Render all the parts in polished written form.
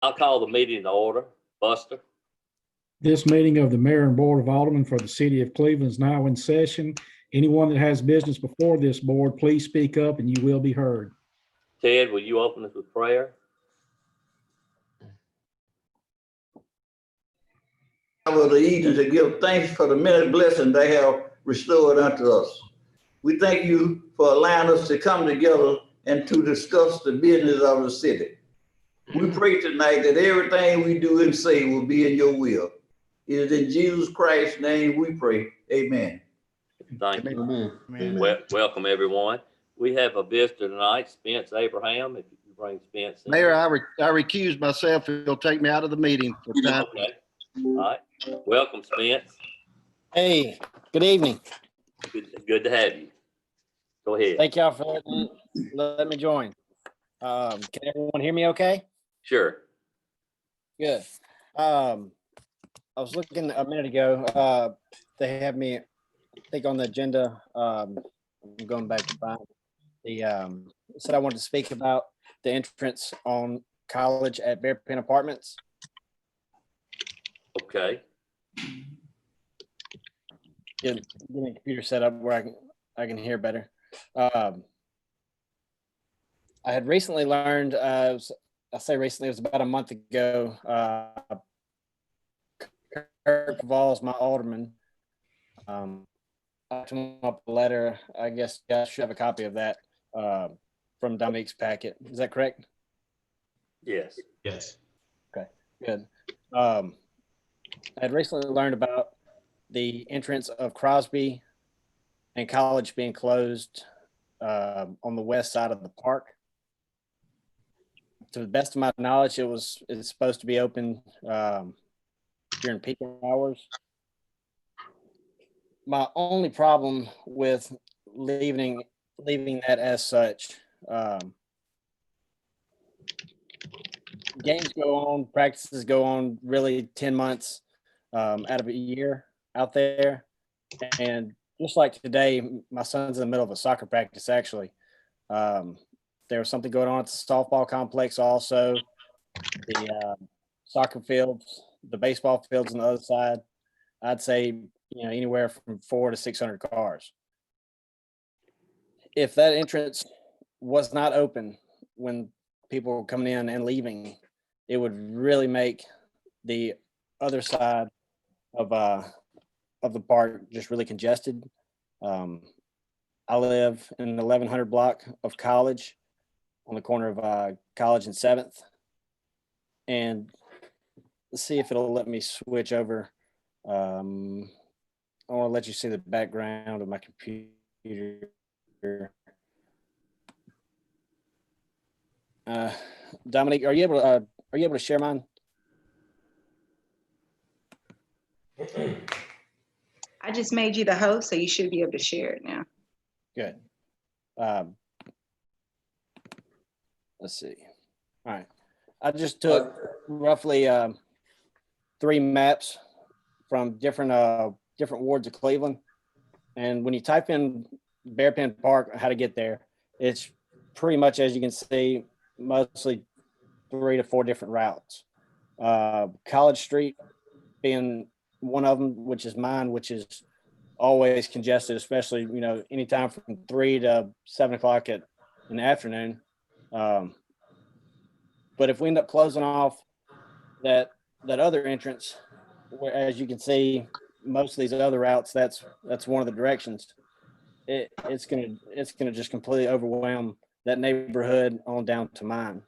I'll call the meeting to order. Buster? This meeting of the Mayor and Board of Aldermen for the City of Cleveland is now in session. Anyone that has business before this board, please speak up and you will be heard. Ted, will you open us with prayer? Of the evening to give thanks for the many blessings they have restored unto us. We thank you for allowing us to come together and to discuss the business of the city. We pray tonight that everything we do and say will be in your will. It is in Jesus Christ's name we pray. Amen. Thank you. Amen. Amen. Welcome, everyone. We have a visitor tonight, Spence Abraham. If you bring Spence in. Mayor, I recuse myself. He'll take me out of the meeting for time. Okay. All right. Welcome, Spence. Hey, good evening. Good to have you. Go ahead. Thank y'all for letting me join. Can everyone hear me okay? Sure. Good. I was looking a minute ago. They have me, I think, on the agenda. I'm going back to find the said I wanted to speak about the entrance on College at Bear Pen Apartments. Okay. Getting the computer set up where I can hear better. I had recently learned, I say recently, it was about a month ago, Kirk Valls, my alderman, I him up a letter. I guess you guys should have a copy of that from Dominique's packet. Is that correct? Yes. Yes. Okay, good. I had recently learned about the entrance of Crosby and College being closed on the west side of the park. To the best of my knowledge, it's supposed to be open during peak hours. My only problem with leaving that as such, games go on, practices go on really 10 months out of a year out there. And just like today, my son's in the middle of a soccer practice, actually. There was something going on at the softball complex also. The soccer fields, the baseball fields on the other side, I'd say, anywhere from 400 to 600 cars. If that entrance was not open when people were coming in and leaving, it would really make the other side of the park just really congested. I live in the 1100 block of College on the corner of College and 7th. And let's see if it'll let me switch over. I want to let you see the background of my computer. Dominique, are you able to share mine? I just made you the host, so you should be able to share it now. Good. Let's see. All right. I just took roughly 3 maps from different wards of Cleveland. And when you type in Bear Pen Park, how to get there, it's pretty much, as you can see, mostly 3 to 4 different routes. College Street being one of them, which is mine, which is always congested, especially, anytime from 3 to 7 o'clock in the afternoon. But if we end up closing off that other entrance, where, as you can see, most of these other routes, that's one of the directions. It's gonna just completely overwhelm that neighborhood on down to mine.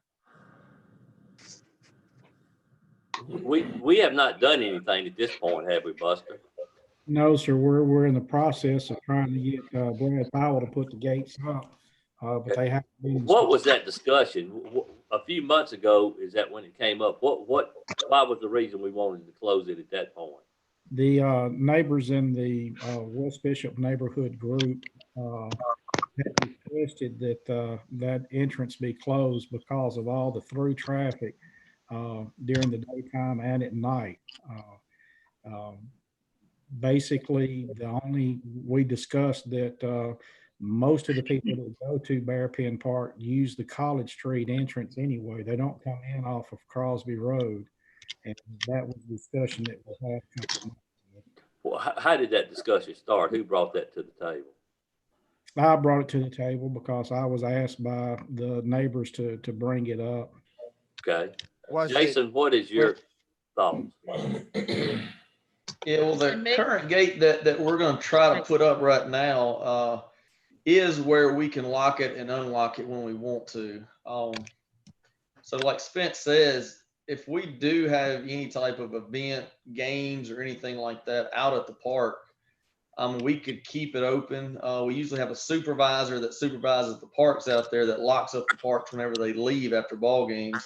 We have not done anything at this point, have we, Buster? No, sir, we're in the process of trying to get Brad Powell to put the gates up, but they haven't been. What was that discussion? A few months ago, is that when it came up? Why was the reason we wanted to close it at that point? The neighbors in the West Bishop neighborhood group had requested that that entrance be closed because of all the through traffic during the daytime and at night. Basically, we discussed that most of the people that go to Bearpin Park use the College Street entrance anyway. They don't come in off of Crosby Road. And that was the discussion that was had a couple of months ago. Well, how did that discussion start? Who brought that to the table? I brought it to the table because I was asked by the neighbors to bring it up. Okay. Was it- Jason, what is your thoughts? Yeah, well, the current gate that we're gonna try to put up right now, is where we can lock it and unlock it when we want to. So like Spence says, if we do have any type of event, games or anything like that out at the park, we could keep it open. We usually have a supervisor that supervises the parks out there that locks up the parks whenever they leave after ball games.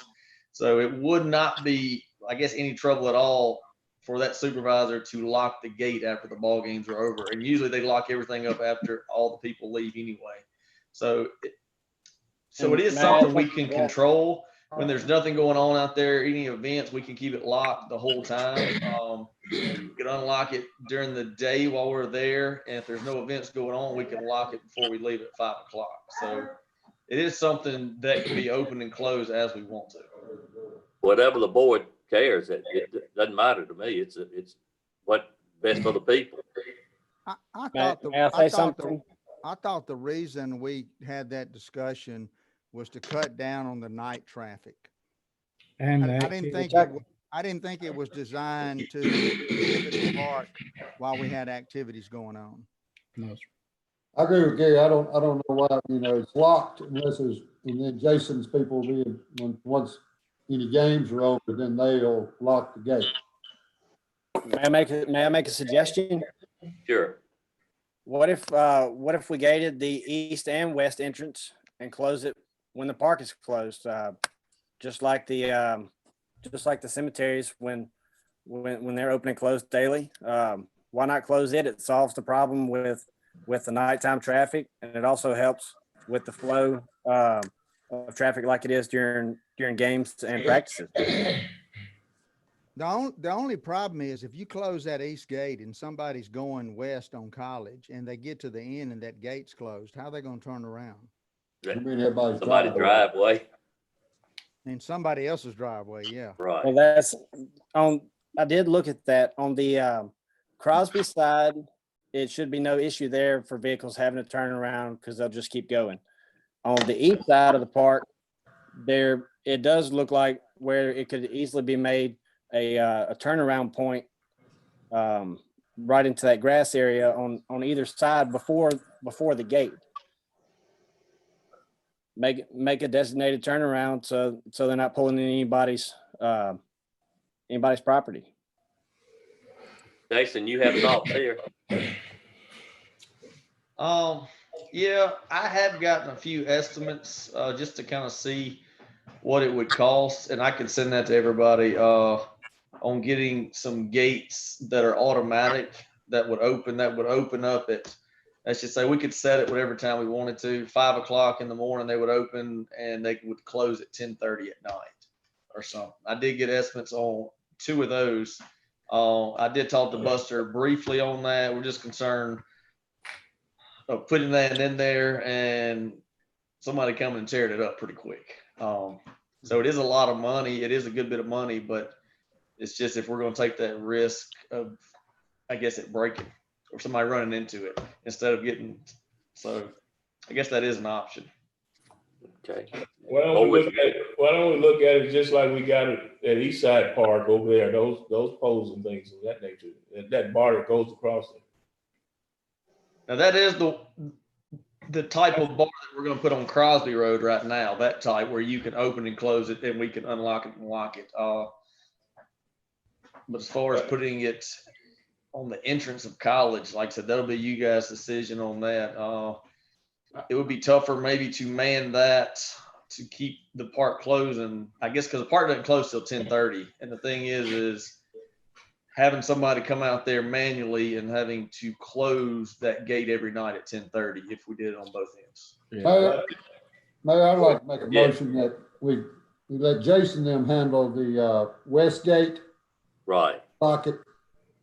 So it would not be, I guess, any trouble at all for that supervisor to lock the gate after the ball games are over. And usually they lock everything up after all the people leave anyway. So it is something we can control. When there's nothing going on out there, any events, we can keep it locked the whole time. We can unlock it during the day while we're there. And if there's no events going on, we can lock it before we leave at 5 o'clock. So it is something that can be open and closed as we want to. Whatever the board cares, it doesn't matter to me. It's what's best for the people. I May thought may I say something? I thought the reason we had that discussion was to cut down on the night traffic. And I that- didn't think it was designed to prohibit the park while we had activities going on. no, sir. I agree with Gary. I don't know why, it's locked unless there's, and then Jason's people once any games are over, then they'll lock the gate. May I make a suggestion? Sure. What if we gated the east and west entrance and close it when the park is closed? Just like the cemeteries when they're open and closed daily. Why not close it? It solves the problem with the nighttime traffic, and it also helps with the flow of traffic like it is during games and practices. The only problem is if you close that east gate and somebody's going west on College and they get to the end and that gate's closed, how are they gonna turn around? I mean, everybody's Somebody's driveway. In somebody else's driveway, yeah. Well, Right. that's on. I did look at that on the Crosby side. It should be no issue there for vehicles having to turn around because they'll just keep going. On the east side of the park, it does look like where it could easily be made a turnaround point right into that grass area on either side before the gate. Make a designated turnaround so they're not pulling in anybody's property. Jason, you have thoughts here? Yeah, I have gotten a few estimates, just to kind of see what it would cost, and I can send that to everybody, on getting some gates that are automatic that would open up at, let's just say we could set it whatever time we wanted to, 5 o'clock in the morning, they would open and they would close at 10:30 at night or something. I did get estimates on 2 of those. I did talk to Buster briefly on that. We're just concerned of putting that in there and somebody coming and tearing it up pretty quick. So it is a lot of money. It is a good bit of money, but it's just if we're going to take that risk of, I guess, it breaking or somebody running into it instead of getting. So I guess that is an option. Okay. Why don't we look at it just like we got it at Eastside Park over there, those poles and things of that nature, that bar that goes across it. Now that is the type of bar that we're going to put on Crosby Road right now, that type where you can open and close it and we can unlock it and lock it. But as far as putting it on the entrance of College, like I said, that'll be you guys' decision on that. It would be tougher maybe to man that to keep the park closing, I guess, because the park doesn't close till 10:30. And the thing is having somebody come out there manually and having to close that gate every night at 10:30 if we did it on both ends. Mayor, I'd like to make a Yeah. motion that we let Jason them handle the west gate, Right. lock it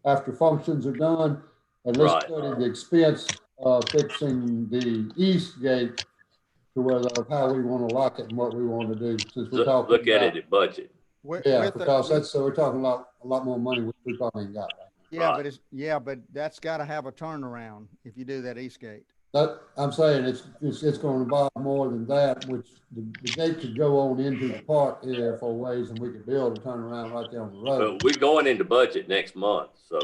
after functions are done, and let's Right. put in the expense fixing the east gate to where how we want to lock it and what we want to do, since we're talking Look at about. it at budget. Yeah, because that's, so we're talking a lot more money, which we probably ain't got. Yeah, Right. but but that's got to have a turnaround if you do that east gate. That, I'm saying it's going to involve more than that, which the gate could go on into the park here for ways, and we could build a turnaround right there on the road. But we're going into budget next month, so.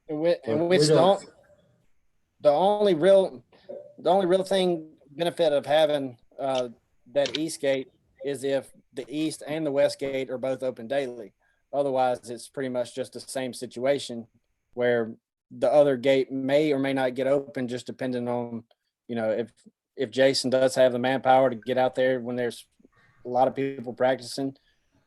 And We which don't- the only real thing benefit of having that east gate is if the east and the west gate are both open daily. Otherwise, it's pretty much just the same situation where the other gate may or may not get open, just depending on, you know, if Jason does have the manpower to get out there when there's a lot of people practicing.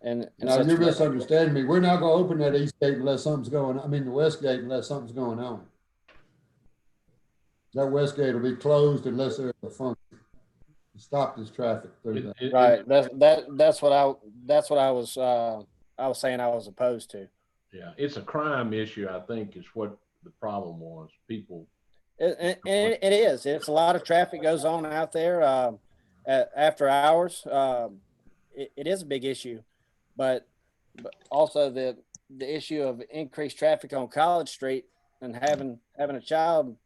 And Now, such. you're misunderstanding me. We're not going to open that east gate unless something's going on. I mean, the west gate unless something's going on. That west gate will be closed unless there's a function to stop this traffic through that. Right. That's what I was saying I was opposed to. Yeah, it's a crime issue, I think, is what the problem was. People. It is. It's a lot of traffic goes on out there after hours. It is a big issue, but also the issue of increased traffic on College Street and having a child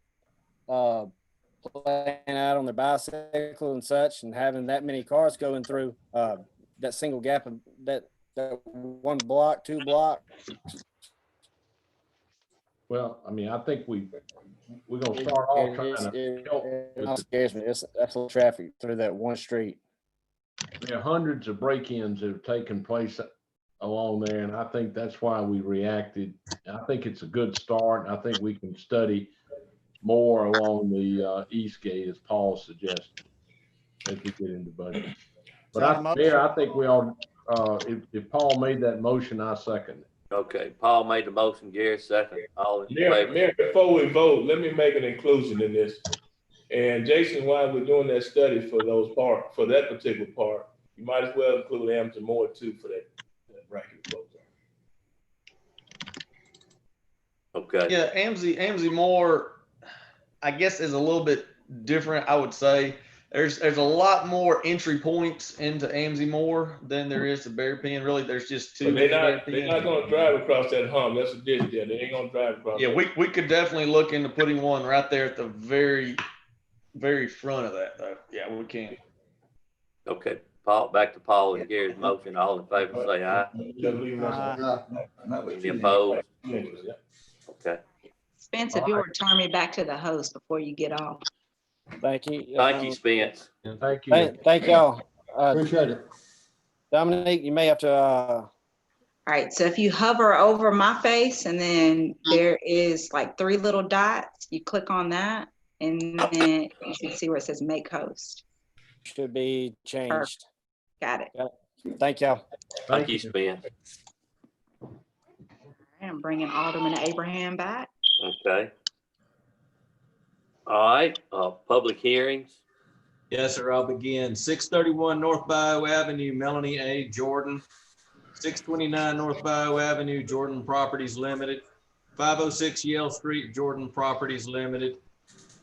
playing out on their bicycle and such, and having that many cars going through that single gap of that 1 block, 2 block. Well, I mean, I think we're gonna start off trying to help. It scares me. That's a little traffic through that one street. There are hundreds of break-ins that have taken place along there, and I think that's why we reacted. I think it's a good start. I think we can study more along the east gate, as Paul suggested, as we get into budget. But Mayor, I think we all, if Paul made that motion, I second it. Okay, Paul made the motion, Gary second. All in favor? Mayor, before we vote, let me make an inclusion in this. And Jason, while we're doing that study for that particular part, you might as well include Amity Moore too for that bracket vote. Okay. Yeah, Amity Moore, I guess, is a little bit different. I would say there's a lot more entry points into Amity Moore than there is to Berry Pin. Really, there's just two. They're not going to drive across that hump. That's a ditch there. They ain't going to drive across. Yeah, we could definitely look into putting one right there at the very, very front of that, though. Yeah, we can. Okay, Paul, back to Paul and Gary's motion. All in favor, say aye. Any opposed? Okay. Spence, if you were to turn me back to the host before you get off. Thank you. Thank you, Spence. Thank you. Thank y'all. Appreciate it. Dominique, you may have to. All right, so if you hover over my face and then there is like 3 little dots, you click on that and then you should see where it says make host. Should be changed. Got it. Thank y'all. Thank you, Spence. I'm bringing Alderman Abraham back. Okay. All right, public hearings. Yes, sir. I'll begin. 631 North Bayou Avenue, Melanie A. Jordan. 629 North Bayou Avenue, Jordan Properties Limited. 506 Yale Street, Jordan Properties Limited.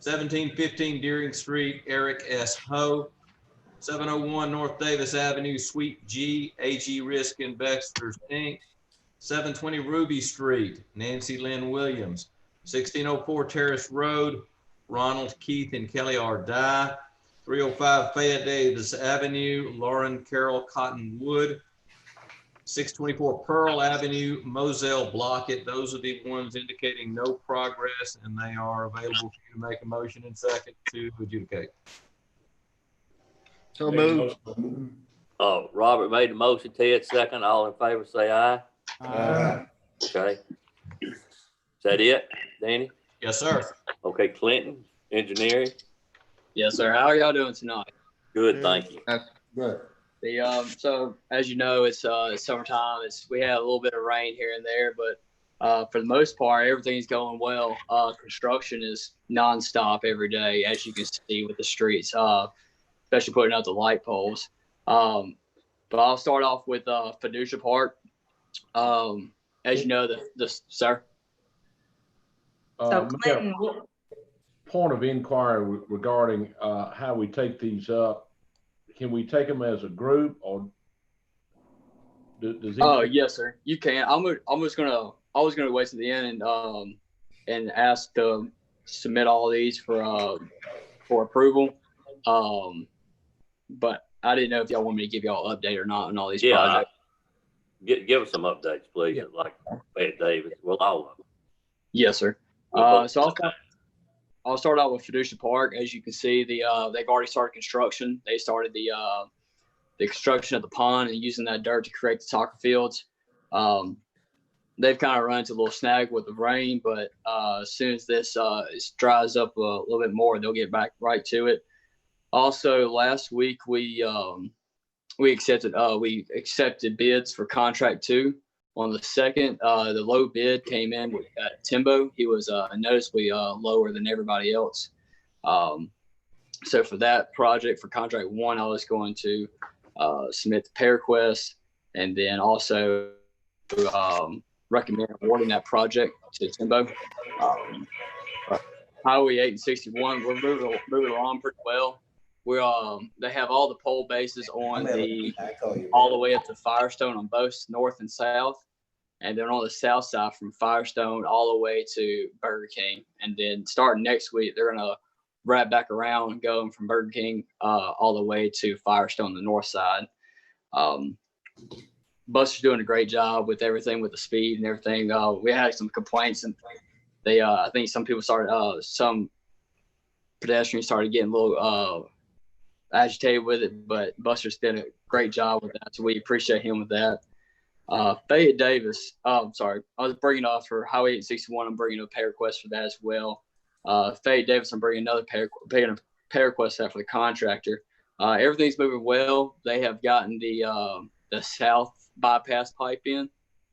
1715 Deering Street, Eric S. Ho. 701 North Davis Avenue, Suite G, AG Risk Investors, Inc. 720 Ruby Street, Nancy Lynn Williams. 1604 Terrace Road, Ronald Keith and Kelly R. Dye. 305 Fayette Davis Avenue, Lauren Carroll Cottonwood. 624 Pearl Avenue, Moselle Blockett. Those are the ones indicating no progress, and they are available for you to make a motion and second to adjudicate. So moved. Robert made the motion, Ted second. All in favor, say aye. Okay. Is that it, Danny? Yes, sir. Okay, Clinton, engineering. Yes, sir. How are y'all doing tonight? Good, thank you. Good. So as you know, it's summertime. We had a little bit of rain here and there, but for the most part, everything's going well. Construction is nonstop every day, as you can see with the streets, especially putting out the light poles. But I'll start off with Fiducia Park. As you know, sir. So Clinton, point of inquiry regarding how we take these up. Can we take them as a group, or does he? Oh, yes, sir. You can. I was gonna wait to the end and ask to submit all these for approval. But I didn't know if y'all want me to give y'all an update or not on all these projects. Give us some updates, please. Like Ed Davis, well, all of them. Yes, sir. So I'll start out with Fiducia Park. As you can see, they've already started construction. They started the construction of the pond and using that dirt to create the soccer fields. They've kind of run into a little snag with the rain, but as soon as this dries up a little bit more, they'll get back right to it. Also, last week we accepted bids for contract 2. On the 2nd, the low bid came in with Timbo. He was noticeably lower than everybody else. So for that project, for contract 1, I was going to submit the pay request and then also recommend awarding that project to Timbo. Highway 8 and 61, we're moving along pretty well. They have all the pole bases on all the way up to Firestone on both north and south, and then on the south side from Firestone all the way to Burger King. And then starting next week, they're gonna wrap back around and go from Burger King all the way to Firestone, the north side. Buster's doing a great job with everything, with the speed and everything. We had some complaints, and I think some people some pedestrians started getting a little agitated with it, but Buster's did a great job with that, so we appreciate him with that. Fayette Davis, sorry, I was bringing off for Highway 861. I'm bringing a pay request for that as well. Fayette Davis, I'm bringing another pay request out for the contractor. Everything's moving well. They have gotten the south bypass pipe in,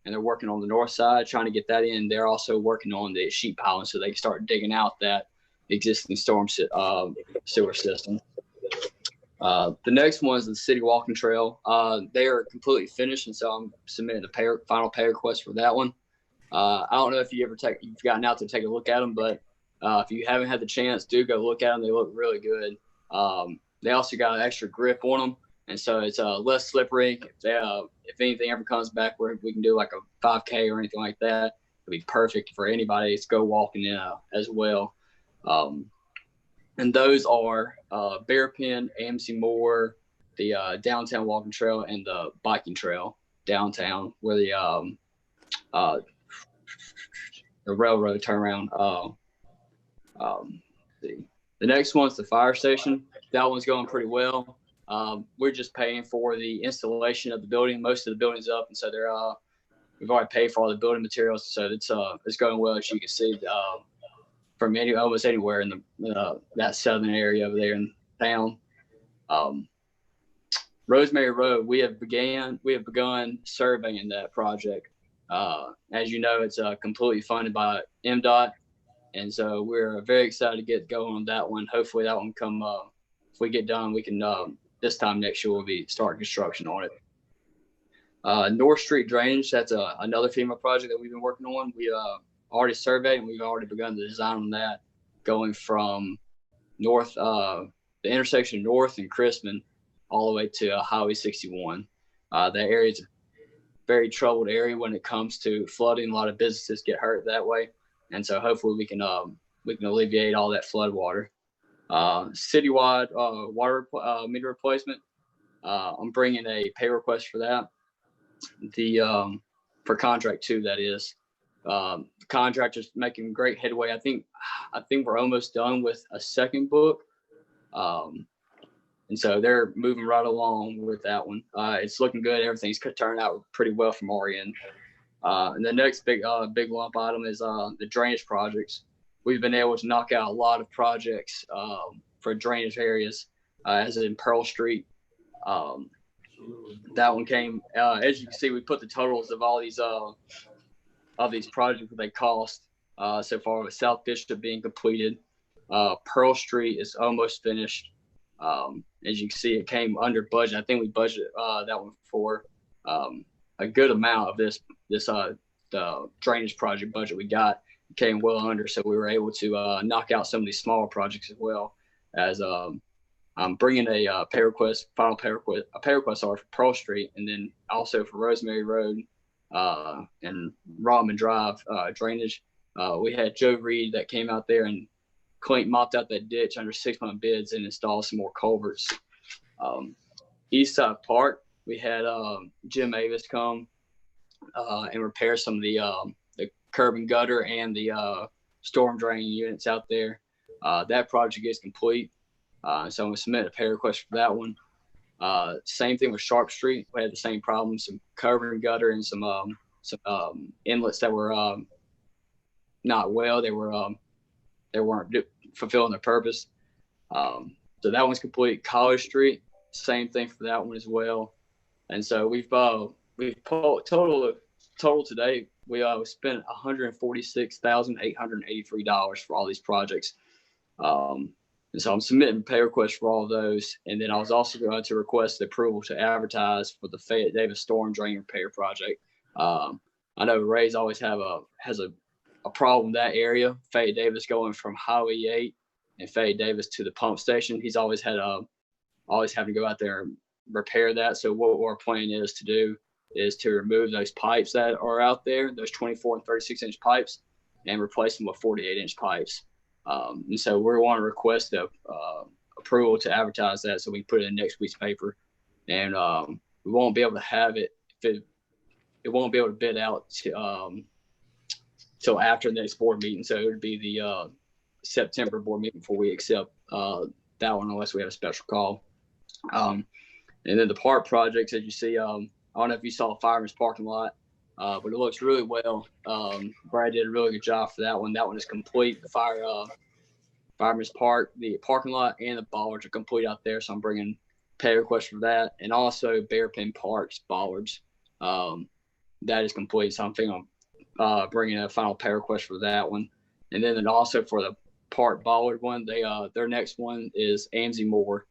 and they're working on the north side, trying to get that in. They're also working on the sheet piling so they can start digging out that existing storm sewer system. The next one is the city walking trail. They are completely finished, and so I'm submitting the final pay request for that one. I don't know if you've gotten out to take a look at them, but if you haven't had the chance, do go look at them. They look really good. They also got an extra grip on them, and so it's less slippery. If anything ever comes back where we can do like a 5K or anything like that, it'd be perfect for anybody to go walking in as well. And those are Bear Pen, AMC Moore, the downtown walking trail, and the biking trail downtown, where the railroad turnaround. The next one's the fire station. That one's going pretty well. We're just paying for the installation of the building. Most of the building's up, and so we've already paid for all the building materials, so it's going well, as you can see. From almost anywhere in that southern area over there in town. Rosemary Road, we have begun surveying that project. As you know, it's completely funded by MDOT, and so we're very excited to get going on that one. Hopefully that one if we get done, we can this time next year we'll be starting construction on it. North Street Drainage, that's another FEMA project that we've been working on. We already surveyed, and we've already begun the design on that, going from north, the intersection of North and Crispin, all the way to Highway 61. That area is a very troubled area when it comes to flooding. A lot of businesses get hurt that way, and so hopefully we can alleviate all that flood water. Citywide water meter replacement. I'm bringing a pay request for that. For contract 2, that is. The contractor's making great headway. I think we're almost done with a second book, and so they're moving right along with that one. It's looking good. Everything's turned out pretty well from our end. And the next big lump item is the drainage projects. We've been able to knock out a lot of projects for drainage areas, as in Pearl Street. That one came. As you can see, we put the totals of all these projects that they cost so far, with South Bishop being completed. Pearl Street is almost finished. As you can see, it came under budget. I think we budgeted that one for a good amount of the drainage project budget we got. came well under, so we were able to knock out some of these smaller projects as well as I'm bringing a pay request are for Pearl Street, and then also for Rosemary Road and Rodman Drive drainage. We had Joe Reed that came out there and mopped out that ditch under 6-month bids and installed some more culverts. East Side Park, we had Jim Avis come and repair some of the curb and gutter and the storm drain units out there. That project is complete. So I'm going to submit a pay request for that one. Same thing with Sharp Street. We had the same problem, some curb and gutter and some inlets that were not well. They weren't fulfilling their purpose. So that one's complete. College Street, same thing for that one as well. And so we've total today, we spent $146,883 for all these projects. And so I'm submitting pay requests for all of those. And then I was also going to request the approval to advertise for the Fayette Davis Storm Drain Repair Project. I know Ray's always has a problem in that area. Fayette Davis going from Highway 8 and Fayette Davis to the pump station. He's always having to go out there and repair that. So what our plan is to do is to remove those pipes that are out there, those 24 and 36-inch pipes, and replace them with 48-inch pipes. And so we want to request approval to advertise that so we can put it in next week's paper. And we won't be able to have it it won't be able to bid out till after the next board meeting. So it would be the September board meeting before we accept that one unless we have a special call. And then the park projects, as you see, I don't know if you saw Fireman's parking lot, but it looks really well. Brad did a really good job for that one. That one is complete. The Fireman's Park, the parking lot, and the bollards are complete out there. So I'm bringing pay requests for that, and also Bearpin Park's bollards. That is complete. So I'm thinking I'm bringing a final pay request for that one, and then also for the Park bollard one, their next one is Amzie Moore.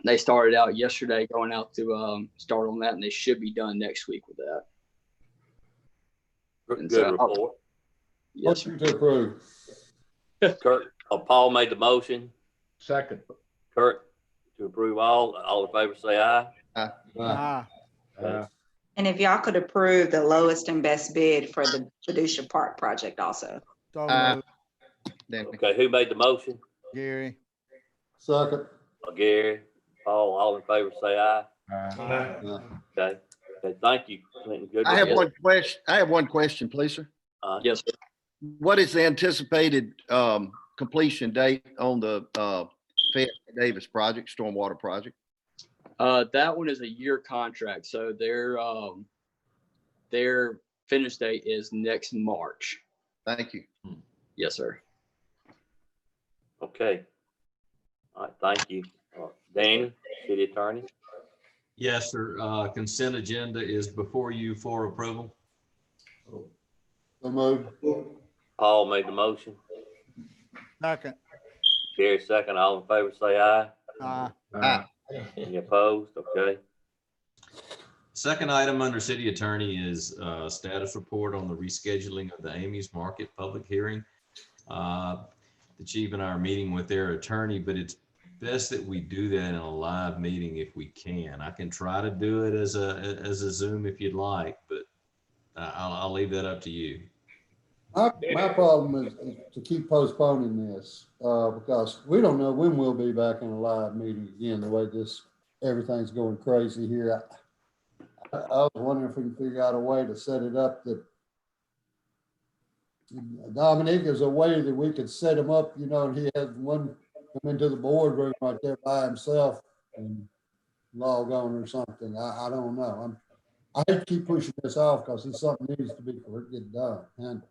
They started out yesterday, going out to start on that, and they should be done next week with that. Good report. Yes, Motion to approve. Kurt, Paul made the motion. Second. Kurt, to approve all in favor say aye. Ah, Okay. And if y'all could approve the lowest and best bid for the Fiducia Park project also. so moved. Okay, who made the motion? Gary. Second. Gary, Paul, all in favor say aye. Okay, thank you, Clinton. Good. I have one question, please, sir. yes, sir. What is the anticipated completion date on the Fayette Davis project, stormwater project? That one is a year contract, so their finish date is next March. Thank you. Yes, sir. Okay. All right, thank you. Danny, city attorney. Yes, sir. Consent agenda is before you for approval. So moved. Paul made the motion. Second. Gary second. All in favor say aye. Aye. Any opposed? Okay. Second item under city attorney is status report on the rescheduling of the Amy's Market public hearing. The chief and I are meeting with their attorney, but it's best that we do that in a live meeting if we can. I can try to do it as a Zoom if you'd like, but I'll leave that up to you. My problem is to keep postponing this because we don't know when we'll be back in a live meeting again, the way everything's going crazy here. I was wondering if we can figure out a way to set it up that Dominique, is a way that we could set him up, and he has one come into the boardroom right there by himself and log on or something. I don't know. I hate to keep pushing this off because it's something that needs to be get done. And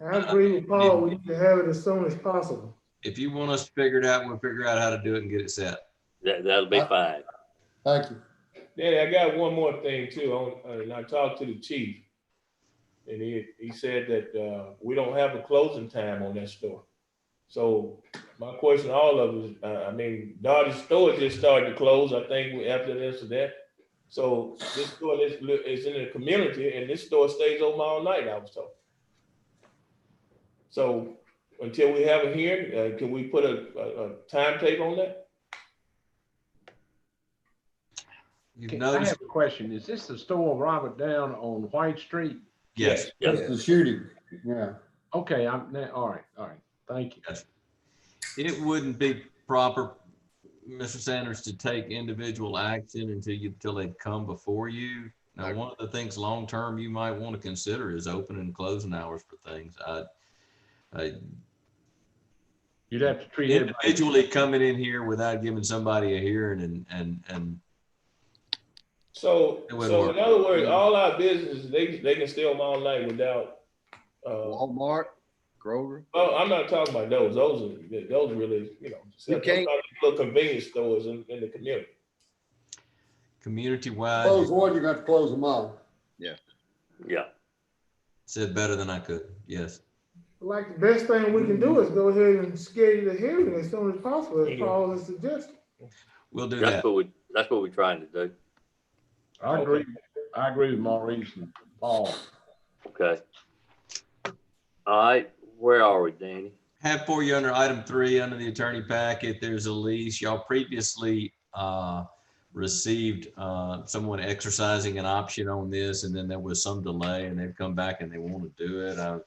I agree with Paul. We need to have it as soon as possible. If you want us to figure it out, we'll figure out how to do it and get it set. That'll be fine. Thank you. Danny, I got one more thing too. And I talked to the chief, and he said that we don't have a closing time on that store. So my question to all of us, Dottie's store just started to close, I think, after the incident. So this store is in the community, and this store stays open all night, I was told. So until we have a hearing, can we put a timetable on that? You've I noticed, have a question. Is this the store Robert down on White Street? yes, That's the shooting, yeah. Okay, I'm now, all right, thank you. yes. It wouldn't be proper, Mr. Sanders, to take individual action until they come before you. Now, one of the things long-term you might want to consider is opening and closing hours for things. You'd have to treat everybody. Individually coming in here without giving somebody a hearing and So, It wouldn't so work. in other words, all our businesses, they can stay open all night without, Walmart, Kroger. oh, I'm not talking about those. Those really, you know, You can't- little convenience stores in the community. community-wide, Close one, you got to close them all. Yeah. said better than I could, yes. Like the best thing we can do is go ahead and schedule the hearing as soon as possible, as Paul is suggesting. We'll do That's that. what we're trying to do. I agree with Maurice and Paul. Okay. All right, where are we, Danny? Have for you under item 3, under the attorney packet, there's a lease. Y'all previously received someone exercising an option on this, and then there was some delay, and they've come back and they want to do it. I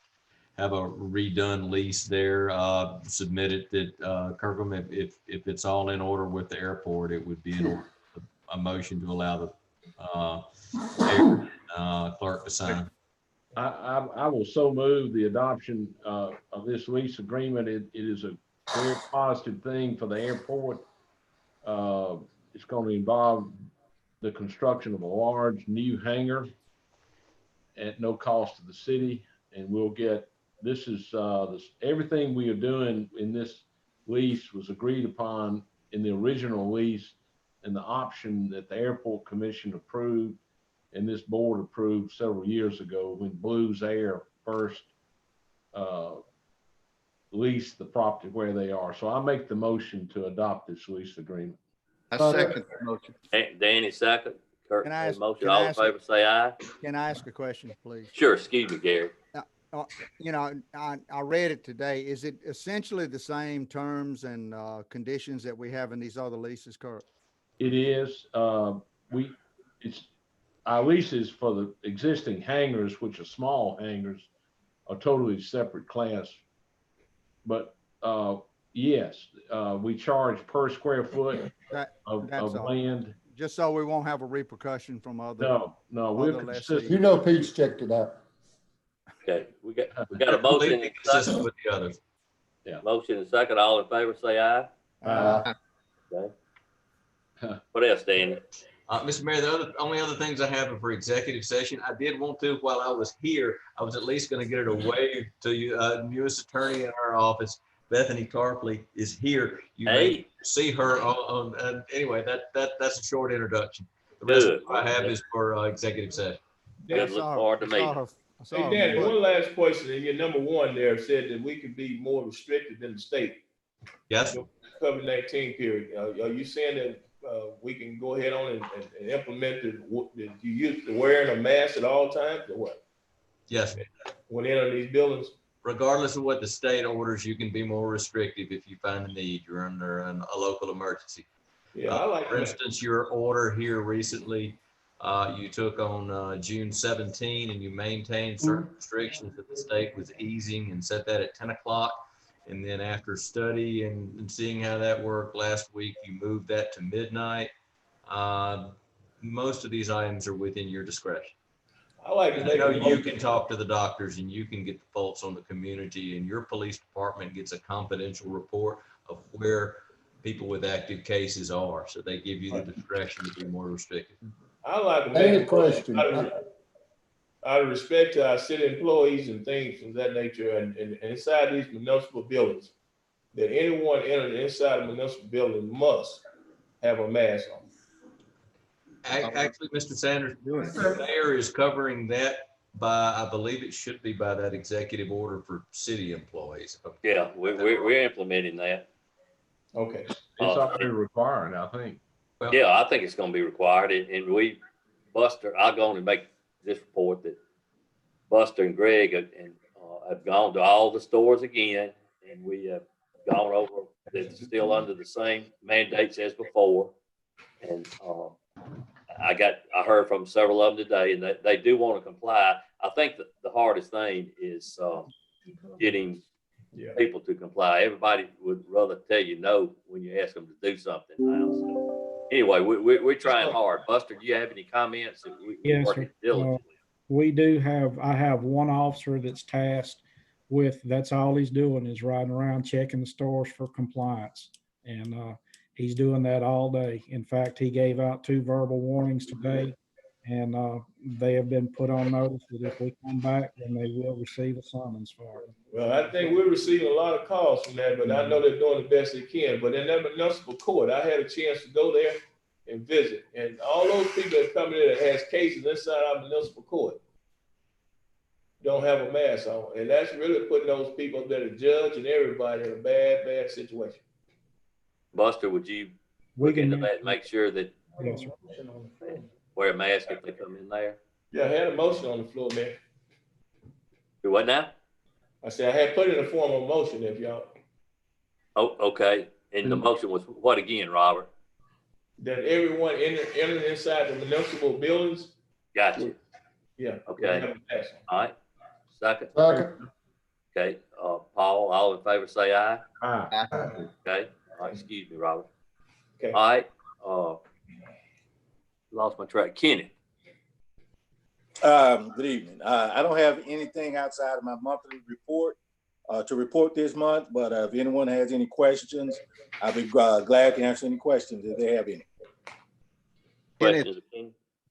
have a redone lease there, submitted that Kirkham, if it's all in order with the airport, it would be in order, a motion to allow the clerk to sign. I will so move the adoption of this lease agreement. It is a very positive thing for the airport. It's going to involve the construction of a large new hangar at no cost to the city, and we'll get, this is everything we are doing in this lease was agreed upon in the original lease, and the option that the airport commission approved and this board approved several years ago when Blues Air first leased the property where they are. So I make the motion to adopt this lease agreement. I second the motion. Danny second. Kurt Can I made a ask- motion. can I All in ask- favor, say aye. Can I ask a question, please? Sure, excuse me, Gary. You know, I read it today. Is it essentially the same terms and conditions that we have in these other leases, Kurt? It is, it's, our leases for the existing hangars, which are small hangars, are totally separate class. But, yes, we charge per square foot That's of all. land. Just so we won't have a repercussion from other. No, we're other lessees. consistent. You know Pete's checked it out. Okay, we got a motion. Completely and a consistent second. with the others. Motion and second. All in favor, say aye. Okay. What else, Danny? Mr. Mayor, the only other things I have are for executive session. I did want to, while I was here, I was at least going to get it away to you. Newest attorney in our office, Bethany Tarpley, is here. You may see her anyway, that's a short introduction. The rest of what I have is for executive session. Good, look forward to meeting. Hey, Danny, one last question. In your number 1 there said that we could be more restricted than the state. Yes. COVID-19 period. Are you saying that we can go ahead on and implement the wearing a mask at all times or what? Yes. When entering these buildings? Regardless of what the state orders, you can be more restrictive if you find a need. You're under a local emergency. Yeah, I like for instance, your order here recently, you took on June 17 and you maintained certain restrictions that the state was easing and set that at 10 o'clock. And then after study and seeing how that worked last week, you moved that to midnight. Most of these items are within your discretion. I like to I know you can talk to the doctors and you can get the pulse on the community, and your police department gets a confidential report of where people with active cases are. So they give you the discretion to be more restrictive. I like to Any make question? out of respect to our city employees and things of that nature, and inside these municipal buildings, that anyone entering inside a municipal building must have a mask on. Actually, Mr. Sanders, the mayor is covering that by, I believe it should be by that executive order for city employees. Yeah, we're implementing that. Okay. It's already required, I think. Well, Yeah, I think it's gonna be required, and Buster, I'll go on and make this report that Buster and Greg and have gone to all the stores again, and we have gone over, it's still under the same mandates as before. And I heard from several of them today, and they do want to comply. I think that the hardest thing is getting people to comply. Everybody would rather tell you no when you ask them to do something now. So anyway, we're trying hard. Buster, do you have any comments? Yes, Working sir. diligently. I have one officer that's tasked with, that's all he's doing is riding around checking the stores for compliance. And he's doing that all day. In fact, he gave out 2 verbal warnings today, and they have been put on notice that if we come back, then they will receive a summons for it. Well, I think we're receiving a lot of calls from that, but I know they're doing the best they can. But in that municipal court, I had a chance to go there and visit, and all those people that come in that has cases inside our municipal court don't have a mask on, and that's really putting those people that are judge and everybody in a bad situation. Buster, would you look into that and make sure that wear a mask if they come in there? Yeah, I had a motion on the floor, man. Do what now? I said I had put in a form of motion if y'all. Oh, okay. And the motion was what again, Robert? That everyone entering inside the municipal buildings. Gotcha. Yeah. Okay. All right. Second. Second. Okay. Paul, all in favor say aye. Aye. Okay. All right. Excuse me, Robert. Okay. All right. Lost my track. Kenny. Good evening. I don't have anything outside of my monthly report to report this month, but if anyone has any questions, I'll be glad to answer any questions if they have any.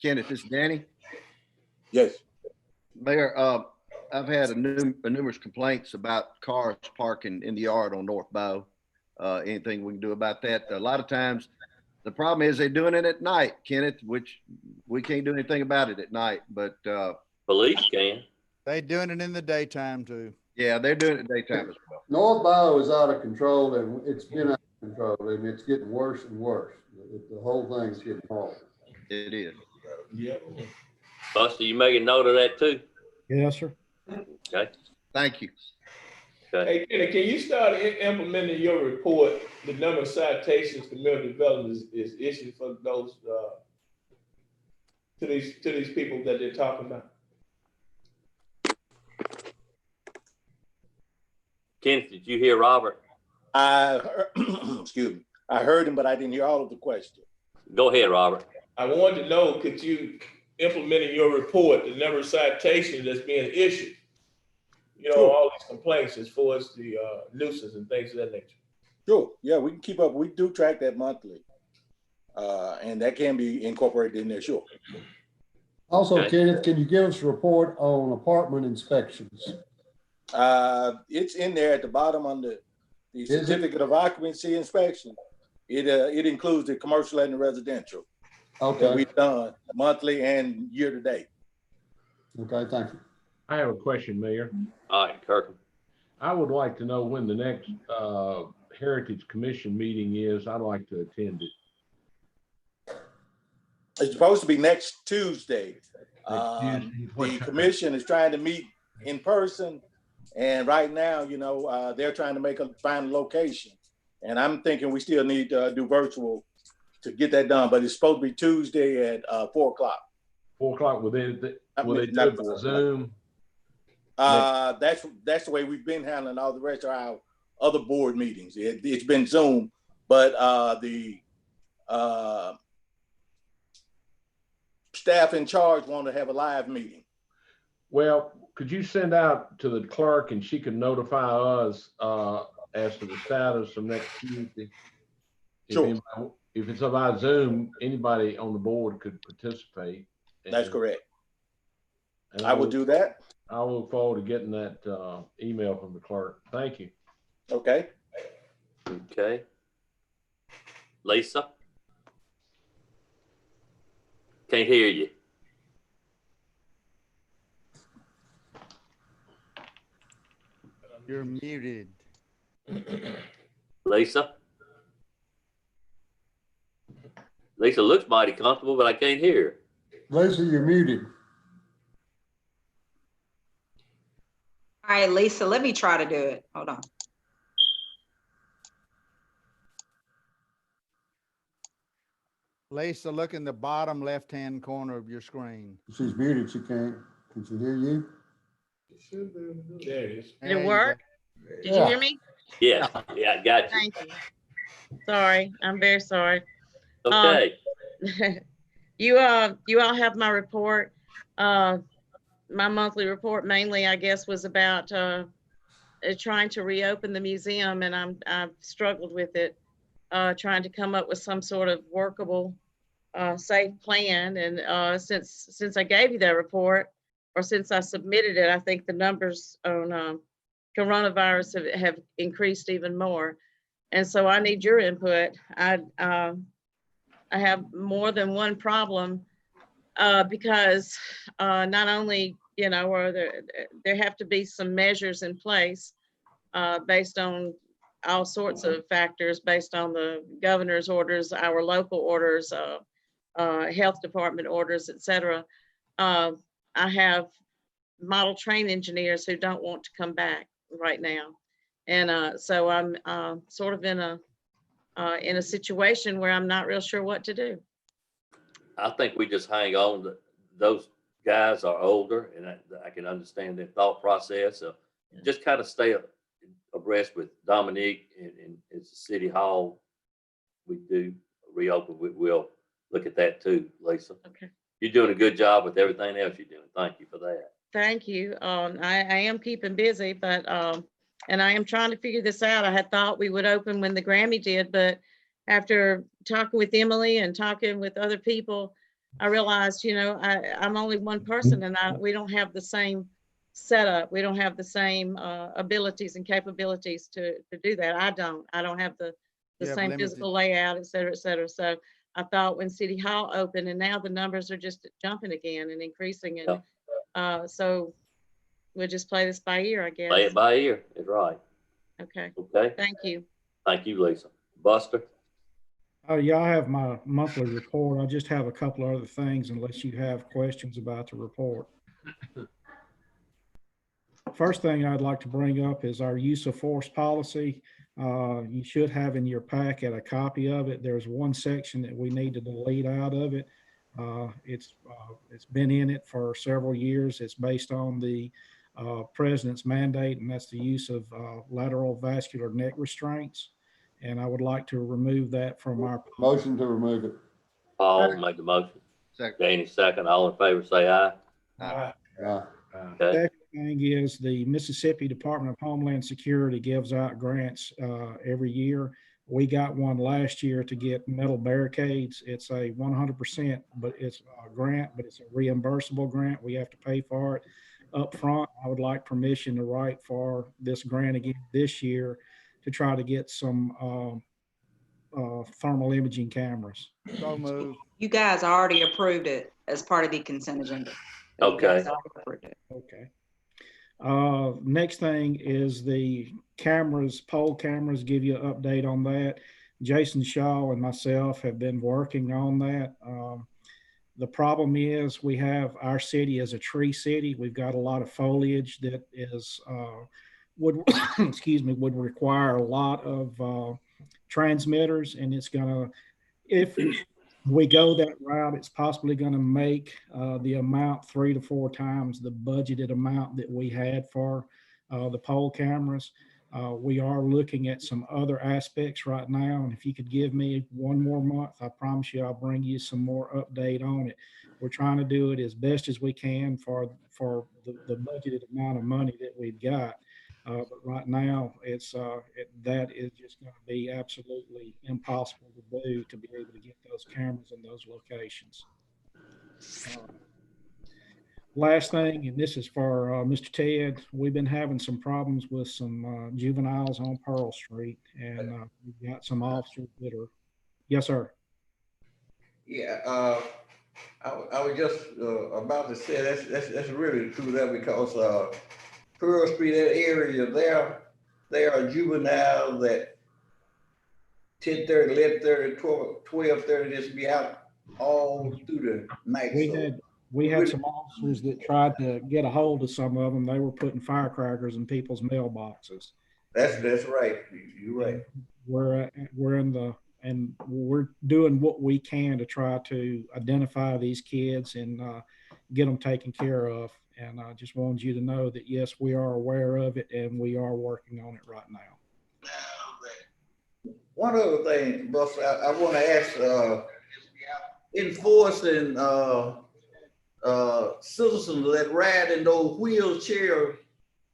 Kenneth, this is Danny. Yes. Mayor, I've had numerous complaints about cars parking in the yard on North Bow. Anything we can do about that? A lot of times, the problem is they're doing it at night, Kenneth, which we can't do anything about it at night, but police can. They doing it in the daytime too. Yeah, they're doing it at daytime as well. North Bow is out of control, and it's been out of control, and it's getting worse and worse. The whole thing's getting hard. It is. Yeah. Buster, you making note of that too? Yes, sir. Okay. Thank you. Okay. Hey, Kenny, can you start implementing your report, the number of citations community development is issued for those to these people that they're talking about? Kenneth, did you hear Robert? Excuse me. I heard him, but I didn't hear all of the question. Go ahead, Robert. I wanted to know, could you implement in your report the number of citations that's being issued? You know, Sure. all these complaints as far as the nuisance and things of that nature. Sure. Yeah, we can keep up. We do track that monthly. And that can be incorporated in there, sure. Also, Okay. Kenneth, can you give us a report on apartment inspections? It's in there at the bottom under the Is it? certificate of occupancy inspection. It includes the commercial and the residential that Okay, we've done monthly and year to date. okay, thank you. I have a question, Mayor. All right, Kirkham. I would like to know when the next Heritage Commission meeting is. I'd like to attend it. It's supposed to be next Tuesday. Tuesday. What The time? commission is trying to meet in person, and right now, you know, they're trying to find a location. And I'm thinking we still need to do virtual to get that done, but it's supposed to be Tuesday at 4 o'clock. 4 o'clock. Will they do it Not by 4 o'clock. Zoom? That's the way we've been handling all the rest of our other board meetings. It's been Zoom, but the staff in charge want to have a live meeting. Well, could you send out to the clerk and she can notify us as to the status of next Tuesday? Sure. If it's by Zoom, anybody on the board could participate. That's correct. And I will do that. I look forward to getting that email from the clerk. Thank you. Okay. Okay. Lisa? Can't hear you. You're muted. Lisa? Lisa looks mighty comfortable, but I can't hear her. Lisa, you're muted. right, Lisa, let me try to do it. Hold on. Lisa, look in the bottom left-hand corner of your screen. She's muted, she can't. Can she hear you? There it is. Did it work? Did you Yeah. hear me? Yeah, yeah, I got you. Thank you. Sorry, I'm very sorry. Okay. You all have my report. My monthly report mainly, I guess, was about trying to reopen the museum, and I've struggled with it, trying to come up with some sort of workable, safe plan. And since I gave you that report, or since I submitted it, I think the numbers on coronavirus have increased even more. And so I need your input. I have more than one problem because not only, you know, are there have to be some measures in place based on all sorts of factors, based on the governor's orders, our local orders, health department orders, et cetera. I have model train engineers who don't want to come back right now. And so I'm sort of in a situation where I'm not real sure what to do. I think we just hang on. Those guys are older, and I can understand their thought process. So just kind of stay abreast with Dominique, and it's City Hall. We do reopen. We'll look at that too, Lisa. Okay. You're doing a good job with everything else you're doing. Thank you for that. Thank you. I am keeping busy, but and I am trying to figure this out. I had thought we would open when the Grammy did, but after talking with Emily and talking with other people, I realized, you know, I'm only one person, and we don't have the same setup. We don't have the same abilities and capabilities to do that. I don't have the same physical layout, et cetera, et cetera. So I thought when City Hall opened, and now the numbers are just jumping again and increasing. And so we'll just play this by ear, I guess. Play it by ear. Is right. Okay. Okay. Thank you. Thank you, Lisa. Buster. Yeah, I have my monthly report. I just have a couple of other things unless you have questions about the report. First thing I'd like to bring up is our use of force policy. You should have in your packet a copy of it. There's one section that we need to delete out of it. It's been in it for several years. It's based on the president's mandate, and that's the use of lateral vascular neck restraints. And I would like to remove that from our motion to remove it. Paul make the motion. Second. Danny second. All in favor, say aye. Aye. Okay. Second thing is the Mississippi Department of Homeland Security gives out grants every year. We got one last year to get metal barricades. It's a 100%, but it's a grant, but it's a reimbursable grant. We have to pay for it up front. I would like permission to write for this grant again this year to try to get some thermal imaging cameras. So moved. You guys already approved it as part of the consent agenda. You Okay. guys already approved it. Okay. Next thing is the cameras, poll cameras, give you an update on that. Jason Shaw and myself have been working on that. The problem is we have our city as a tree city. We've got a lot of foliage that is would excuse me, would require a lot of transmitters, and it's gonna, if we go that route, it's possibly going to make the amount 3 to 4 times the budgeted amount that we had for the poll cameras. We are looking at some other aspects right now, and if you could give me one more month, I promise you I'll bring you some more update on it. We're trying to do it as best as we can for the budgeted amount of money that we've got. But right now, that is just going to be absolutely impossible to do, to be able to get those cameras in those locations. Last thing, and this is for Mr. Ted, we've been having some problems with some juveniles on Pearl Street, and we've got some officers that are, yes, sir. Yeah, I was just about to say that's really true there, because Pearl Street, that area there are juveniles that 10:30, 11:30, 12:30 just be out all through the night. We had some officers that tried to get a hold of some of them. They were putting firecrackers in people's mailboxes. That's right. You're right. We're doing what we can to try to identify these kids and get them taken care of. And I just wanted you to know that, yes, we are aware of it and we are working on it right now. One other thing, Buff, I want to ask, enforcing citizens that ride in those wheelchairs,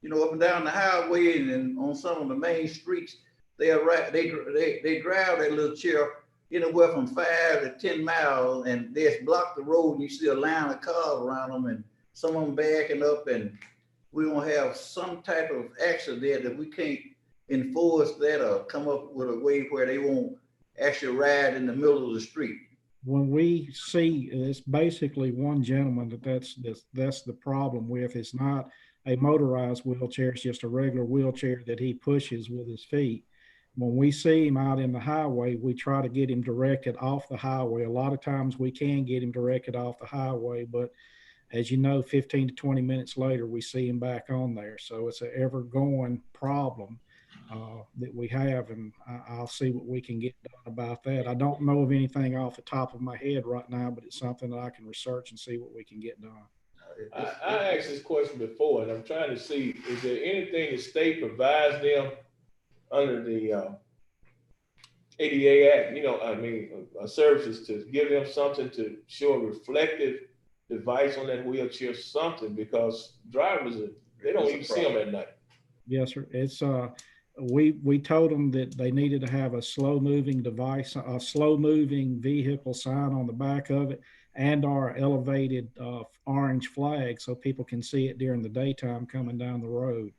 you know, up and down the highway and on some of the main streets, they drive that little chair anywhere from 5 to 10 miles, and they just block the road, and you see a line of cars around them, and some of them backing up, and we don't have some type of accident that we can't enforce that or come up with a way where they won't actually ride in the middle of the street. When we see, it's basically one gentleman that's the problem with. It's not a motorized wheelchair, it's just a regular wheelchair that he pushes with his feet. When we see him out in the highway, we try to get him directed off the highway. A lot of times we can get him directed off the highway, but as you know, 15 to 20 minutes later, we see him back on there. So it's an ever-going problem that we have, and I'll see what we can get done about that. I don't know of anything off the top of my head right now, but it's something that I can research and see what we can get done. I asked this question before, and I'm trying to see, is there anything the state provides them under the ADA Act, you know, I mean, services to give them something to show a reflective device on that wheelchair, something, because drivers, they don't even see them at night. Yes, sir. It's we told them that they needed to have a slow moving device, a slow moving vehicle sign on the back of it, and our elevated orange flag so people can see it during the daytime coming down the road.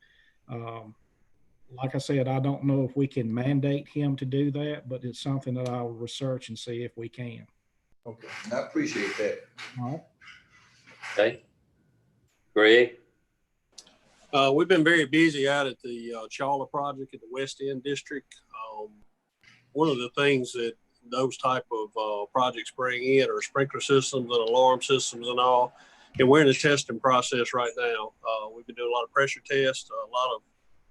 Like I said, I don't know if we can mandate him to do that, but it's something that I'll research and see if we can. Okay, I appreciate that. All right. Okay. Greg? We've been very busy out at the Chawla project at the West End District. One of the things that those type of projects bring in are sprinkler systems and alarm systems and all. And we're in the testing process right now. We've been doing a lot of pressure tests, a lot of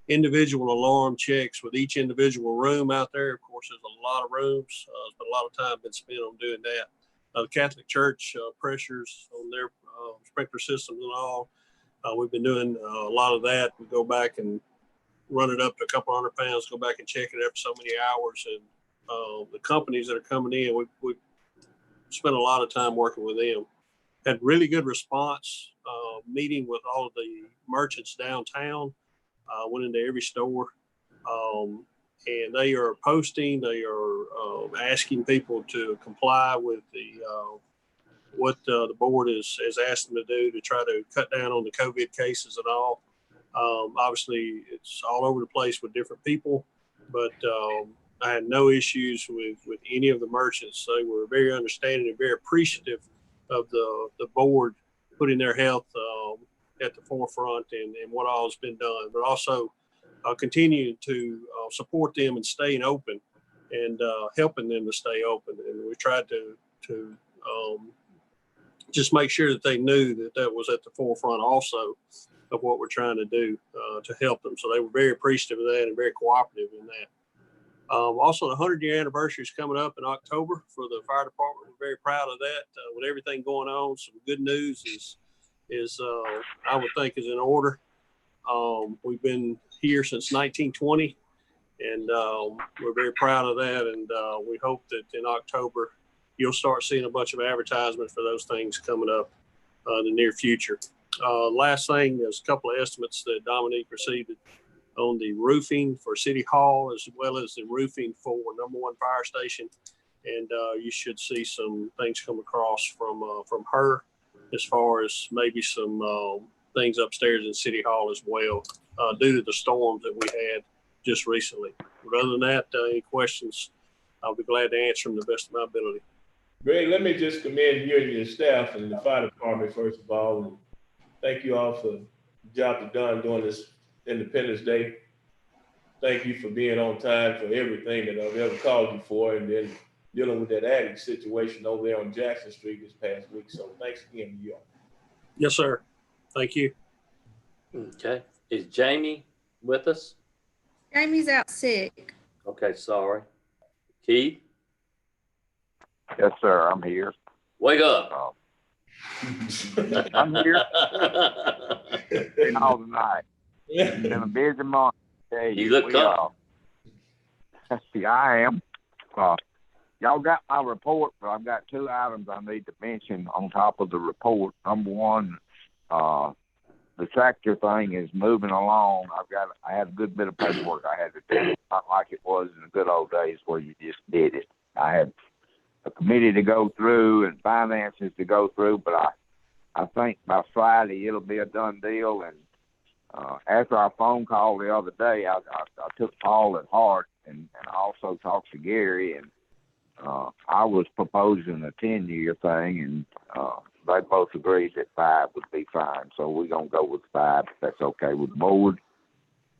individual alarm checks with each individual room out there. Of course, there's a lot of rooms, but a lot of time been spent on doing that. The Catholic Church pressures on their sprinkler systems and all. We've been doing a lot of that. We go back and run it up to a couple 100 pounds, go back and check it every so many hours. And the companies that are coming in, we spent a lot of time working with them. Had really good response, meeting with all of the merchants downtown. Went into every store, and they are posting, they are asking people to comply with what the board has asked them to do to try to cut down on the COVID cases and all. Obviously, it's all over the place with different people, but I had no issues with any of the merchants. They were very understanding and very appreciative of the board putting their health at the forefront and what all has been done, but also continuing to support them and staying open and helping them to stay open. And we tried to just make sure that they knew that was at the forefront also of what we're trying to do to help them. So they were very appreciative of that and very cooperative in that. Also, the 100-year anniversary is coming up in October for the fire department. We're very proud of that. With everything going on, some good news is I would think is in order. We've been here since 1920, and we're very proud of that. And we hope that in October you'll start seeing a bunch of advertisements for those things coming up in the near future. Last thing, there's a couple of estimates that Dominique received on the roofing for City Hall, as well as the roofing for #1 fire station. And you should see some things come across from her as far as maybe some things upstairs in City Hall as well, due to the storms that we had just recently. But other than that, any questions, I'll be glad to answer them to the best of my ability. Greg, let me just commend you and your staff and the fire department, first of all, and thank you all for the job you've done during this Independence Day. Thank you for being on time for everything that I've ever called you for, and then dealing with that attic situation over there on Jackson Street this past week. So thanks again to you all. Yes, sir. Thank you. Okay. Is Jamie with us? Jamie's out sick. Okay, sorry. Keith, Yes, sir. I'm here. wake up. I'm here. Been all tonight. Been a busy month. You look comfortable. Yeah, I am. Y'all got my report, but I've got two items I need to mention on top of the report. Number one, the tractor thing is moving along. I had a good bit of paperwork I had to do, not like it was in the good old days where you just did it. I had a committee to go through and finances to go through, but I think by Friday it'll be a done deal. And after our phone call the other day, I took Paul at heart, and I also talked to Gary, and I was proposing a 10-year thing, and they both agreed that 5 would be fine. So we're going to go with 5 if that's okay with the board.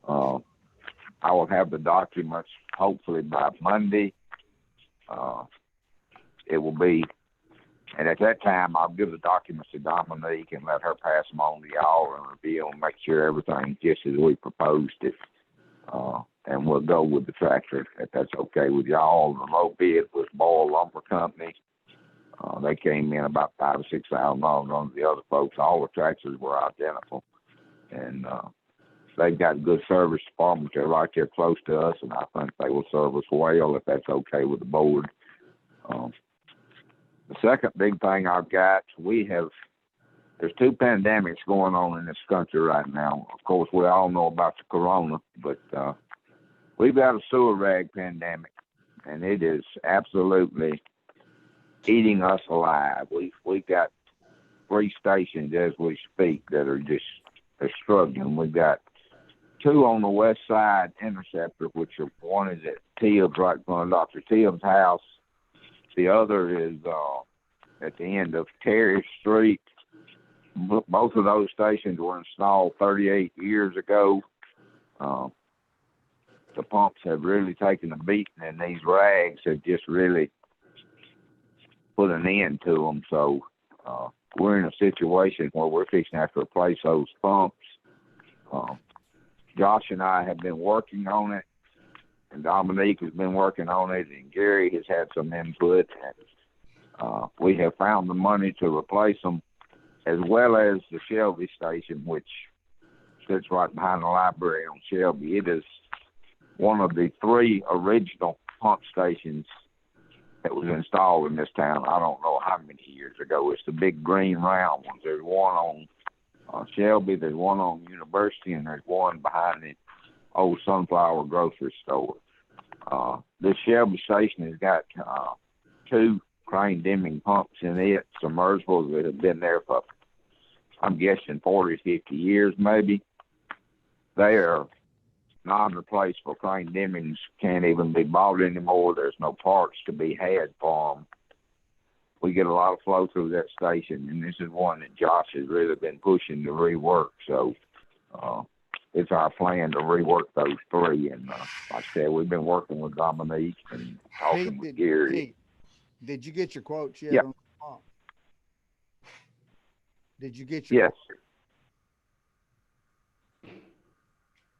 I will have the documents hopefully by Monday. It will be, and at that time, I'll give the documents to Dominique and let her pass them on to y'all and review and make sure everything's just as we proposed it. And we'll go with the tractor if that's okay with y'all. The low bid was Boyle Lumber Company. They came in about $5,000 or $6,000 on the other folks. All the tractors were identical, and they've got good service department. They're right there close to us, and I think they will serve us well if that's okay with the board. The second big thing I've got, there's 2 pandemics going on in this country right now. Of course, we all know about the corona, but we've got a sewer rag pandemic, and it is absolutely eating us alive. We've got 3 stations as we speak that they're struggling. We've got 2 on the west side interceptor, which are, one is at Tibbs, right in front of Dr. Tibbs' house. The other is at the end of Terry Street. Both of those stations were installed 38 years ago. The pumps have really taken a beating, and these rags have just really put an end to them. So we're in a situation where we're fixing to have to replace those pumps. Josh and I have been working on it, and Dominique has been working on it, and Gary has had some input. And we have found the money to replace them, as well as the Shelby station, which sits right behind the library on Shelby. It is one of the 3 original pump stations that was installed in this town. I don't know how many years ago. It's the big green round ones. There's one on Shelby, there's one on University, and there's one behind the old Sunflower grocery store. This Shelby station has got 2 crane dimming pumps in it, submersibles that have been there for, I'm guessing, 40, 50 years maybe. They are non-replaceable. Crane dimmings can't even be bought anymore. There's no parts to be had for them. We get a lot of flow through that station, and this is one that Josh has really been pushing to rework. So it's our plan to rework those 3. And like I said, we've been working with Dominique and talking with Gary. Pete, did you get your quotes yet? Yeah. On the pump? Did you get your? Yes.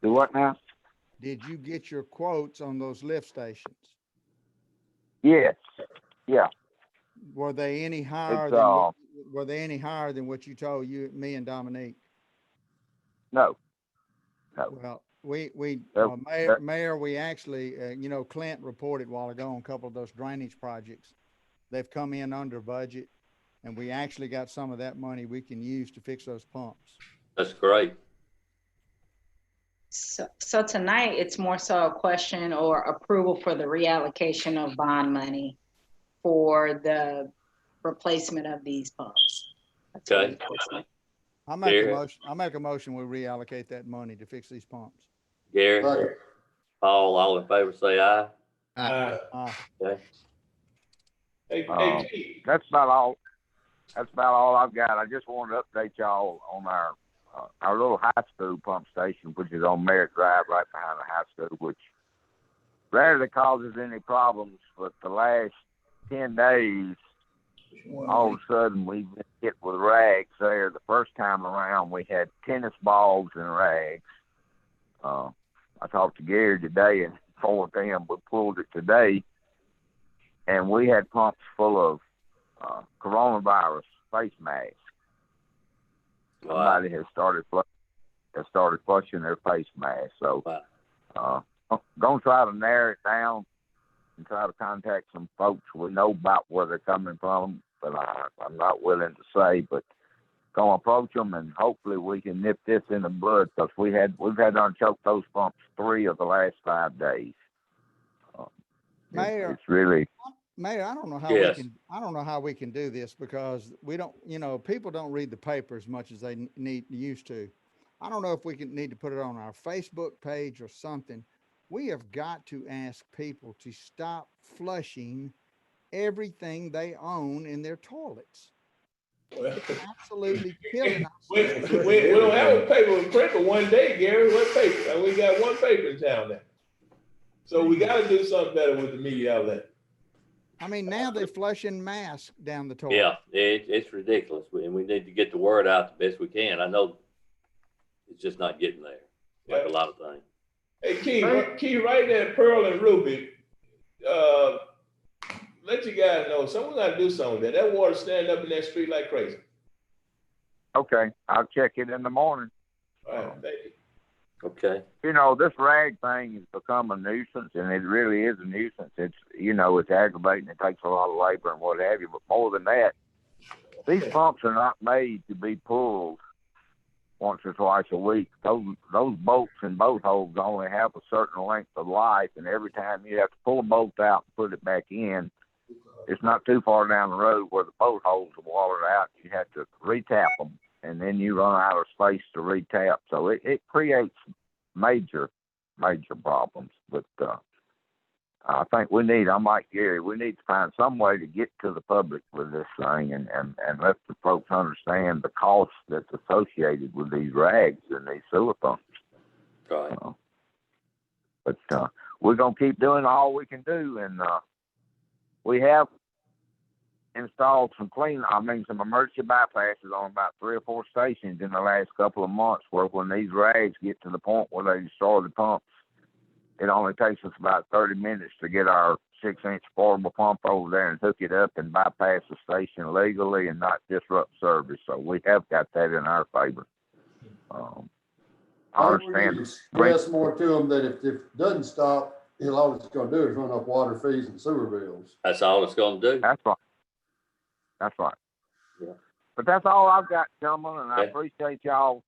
Do what now? Did you get your quotes on those lift stations? Yes. Yeah. Were they any higher It's, than were they any higher than what you told me and Dominique? No. No. Well, we They're- Mayor, we actually, Clint reported a while ago on a couple of those drainage projects. They've come in under budget, and we actually got some of that money we can use to fix those pumps. That's great. So tonight, it's more so a question or approval for the reallocation of bond money for the replacement of these pumps. That's Okay. I make Gary? a motion we reallocate that money to fix these pumps. Gary, Right. Paul, all in favor, say aye. Okay. Hey, Keith. That's about all. That's about all I've got. I just wanted to update y'all on our little high school pump station, which is on Merritt Drive, right behind the high school, which rarely causes any problems. But the last 10 days, all of a sudden we've been hit with rags there. The first time around, we had tennis balls and rags. I talked to Gary today and told him we pulled it today, and we had pumps full of coronavirus face masks. Somebody has started flushing their face mask. So, gonna try to narrow it down and try to contact some folks we know about where they're coming from, but I'm not willing to say. But gonna approach them and hopefully we can nip this in the bud, because we've had to unchoke those pumps 3 of the last 5 days. Mayor, It's really. Mayor, I don't know how we can do this, because we don't, people don't read the paper as much as they used to. I don't know if we need to put it on our Facebook page or something. We have got to ask people to stop flushing everything they own in their toilets. It's absolutely killing us. We don't have a paper we print for one day, Gary. What paper? We got one paper in town now. So we got to do something better with the media outlet. I mean, now they're flushing masks down the toilet. Yeah, it's ridiculous, and we need to get the word out the best we can. I know it's just not getting there, like a lot of things. Hey, Key, right there, Pearl and Ruby, let you guys know, someone got to do something with that. That water standing up in that street like crazy. Okay, I'll check it in the morning. All right, thank you. Okay. This rag thing has become a nuisance, and it really is a nuisance. It's, it's aggravating. It takes a lot of labor and what have you. But more than that, these pumps are not made to be pulled once or twice a week. Those bolts and bolt holes only have a certain length of life, and every time you have to pull a bolt out and put it back in, it's not too far down the road where the bolt holes are watered out. You have to retap them, and then you run out of space to retap. So it creates major problems. But I think I'm like Gary, we need to find some way to get to the public with this thing and let the folks understand the cost that's associated with these rags and these sewer pumps. Right. But we're going to keep doing all we can do, and we have installed some emergency bypasses on about 3 or 4 stations in the last couple of months, where when these rags get to the point where they destroy the pumps, it only takes us about 30 minutes to get our 6-inch portable pump over there and hook it up and bypass the station legally and not disrupt service. So we have got that in our favor. I understand. Stress more to them that if it doesn't stop, all it's going to do is run up water fees and sewer bills. That's all it's going to do. That's right. Yeah. But that's all I've got, gentlemen, and I appreciate y'all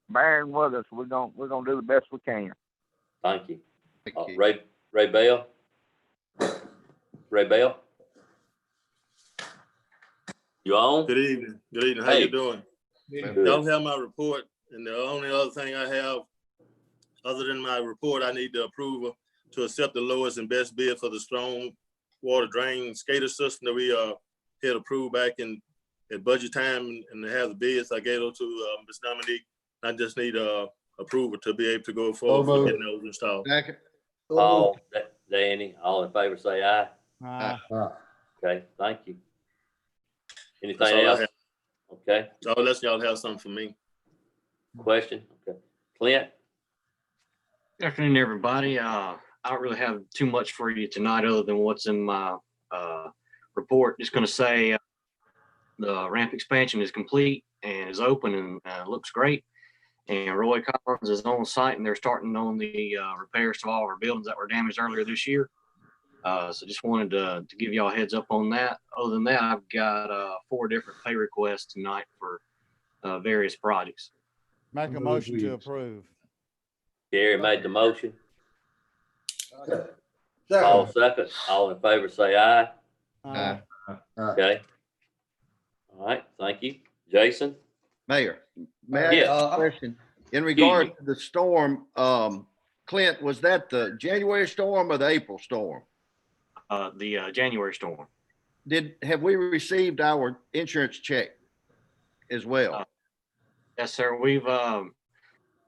bearing with us. We're gonna do the best we can. Thank you. Ray Bell. Ray Bell. You on? Good evening. Good evening. How you doing? Y'all have my report, and the only other thing I have, other than my report, I need the approval to accept the lowest and best bid for the storm water drain skater system that we had approved back at budget time, and to have the bids. I gave those to Ms. Dominique. I just need approval to be able to go forward with getting those installed. Paul, Danny, all in favor say aye. Aye. Okay, thank you. Anything else? Okay. So unless y'all have something for me. Question? Okay. Clint? Good afternoon, everybody. I don't really have too much for you tonight other than what's in my report. Just going to say the ramp expansion is complete and is open and looks great. And Roy Collins is on site, and they're starting on the repairs to all our buildings that were damaged earlier this year. So just wanted to give y'all a heads up on that. Other than that, I've got 4 different pay requests tonight for various projects. Make a motion to approve. Gary made the motion. Paul second. All in favor say aye. Aye. Okay. All right, thank you. Jason? Mayor, may I ask a question? In regard to the storm, Clint, was that the January storm or the April storm? The January storm. Have we received our insurance check as well? Yes, sir. We've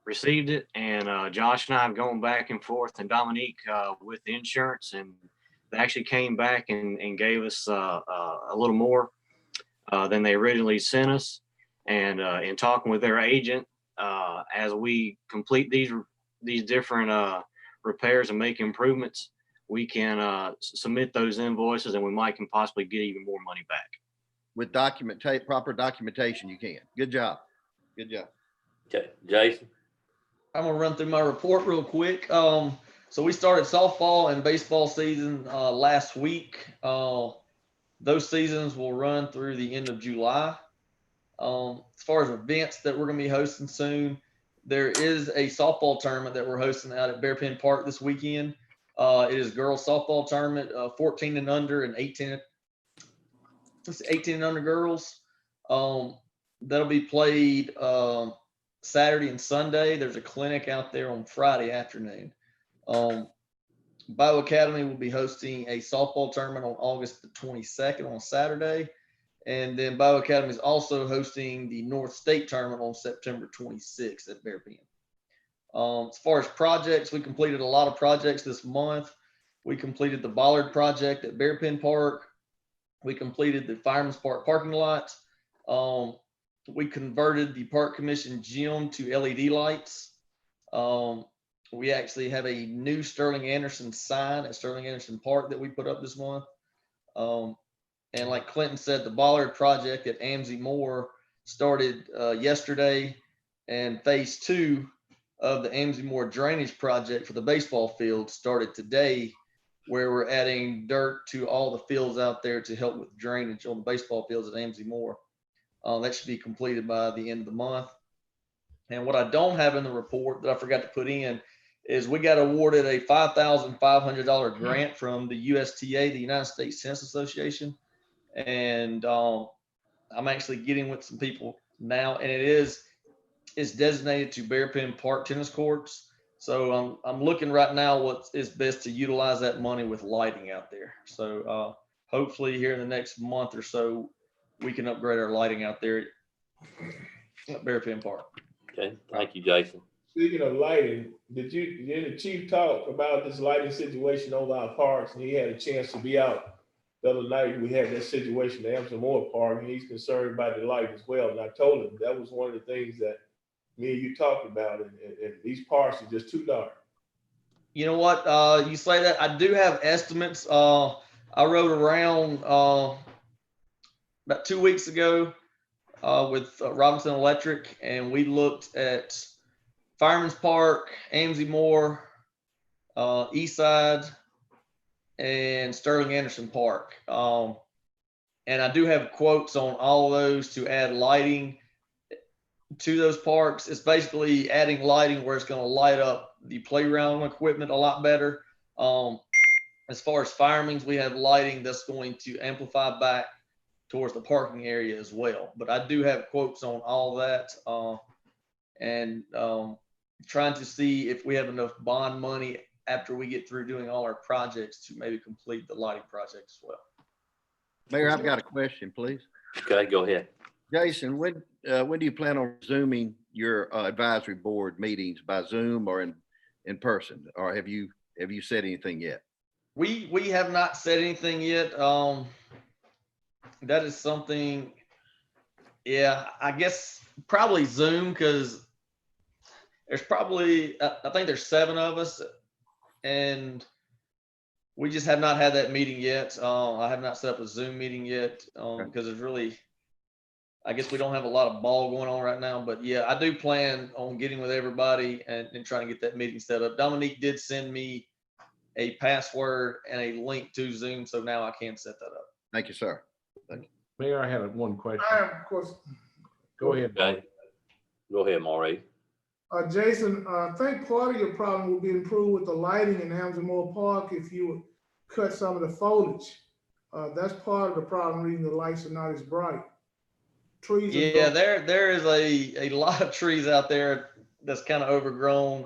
received it, and Josh and I have gone back and forth, and Dominique with the insurance, and they actually came back and gave us a little more than they originally sent us. And in talking with their agent, as we complete these different repairs and make improvements, we can submit those invoices, and we can possibly get even more money back. With proper documentation, you can. Good job. Good job. Okay, Jason. I'm gonna run through my report real quick. So we started softball and baseball season last week. Those seasons will run through the end of July. As far as events that we're gonna be hosting soon, there is a softball tournament that we're hosting out at Bearpen Park this weekend. It is girls softball tournament, 14 and under and 18 and under girls. That'll be played Saturday and Sunday. There's a clinic out there on Friday afternoon. Bio Academy will be hosting a softball tournament on August the 22nd on Saturday. And then Bio Academy is also hosting the North State tournament on September 26th at Bearpen. As far as projects, we completed a lot of projects this month. We completed the Bollard project at Bearpen Park. We completed the Fireman's Park parking lot. We converted the Park Commission gym to LED lights. We actually have a new Sterling Anderson sign at Sterling Anderson Park that we put up this month. And like Clinton said, the Bollard project at Amzie Moore started yesterday, and phase 2 of the Amzie Moore drainage project for the baseball field started today, where we're adding dirt to all the fields out there to help with drainage on the baseball fields at Amzie Moore. That should be completed by the end of the month. And what I don't have in the report that I forgot to put in is we got awarded a $5,500 grant from the USTA, the United States Tennis Association. And I'm actually getting with some people now, and it's designated to Bearpen Park tennis courts. So I'm looking right now what is best to utilize that money with lighting out there. So hopefully here in the next month or so, we can upgrade our lighting out there at Bearpen Park. Okay, thank you, Jason. Speaking of lighting, did the chief talk about this lighting situation over our parks? And he had a chance to be out the other night. We had that situation at Amzie Moore Park, and he's concerned about the light as well. And I told him that was one of the things that me and you talked about, and these parks are just too dark. You know what? You say that. I do have estimates. I rode around about 2 weeks ago with Robinson Electric, and we looked at Fireman's Park, Amzie Moore, Eastside, and Sterling Anderson Park. And I do have quotes on all of those to add lighting to those parks. It's basically adding lighting where it's going to light up the playground equipment a lot better. As far as firemen's, we have lighting that's going to amplify back towards the parking area as well. But I do have quotes on all that, and trying to see if we have enough bond money after we get through doing all our projects to maybe complete the lighting project as well. Mayor, I've got a question, please. Okay, go ahead. Jason, when do you plan on resuming your advisory board meetings by Zoom or in person? Or have you said anything yet? We have not said anything yet. That is something, yeah, I guess probably Zoom, because there's probably, I think there's 7 of us, and we just have not had that meeting yet. I have not set up a Zoom meeting yet because it's really, I guess we don't have a lot of ball going on right now. But yeah, I do plan on getting with everybody and trying to get that meeting set up. Dominique did send me a password and a link to Zoom, so now I can set that up. Thank you, sir. Thank you. Mayor, I had one question. I have, of course. Go ahead. Okay. Go ahead, Maureen. Jason, I think part of your problem will be improved with the lighting in Amzie Moore Park if you would cut some of the foliage. That's part of the problem, reason the lights are not as bright. Trees. Yeah, there is a lot of trees out there that's kind of overgrown.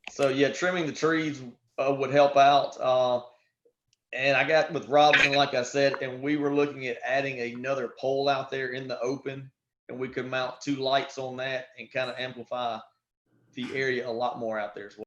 So yeah, trimming the trees would help out. And I got with Robinson, like I said, and we were looking at adding another pole out there in the open, and we could mount 2 lights on that and kind of amplify the area a lot more out there as well.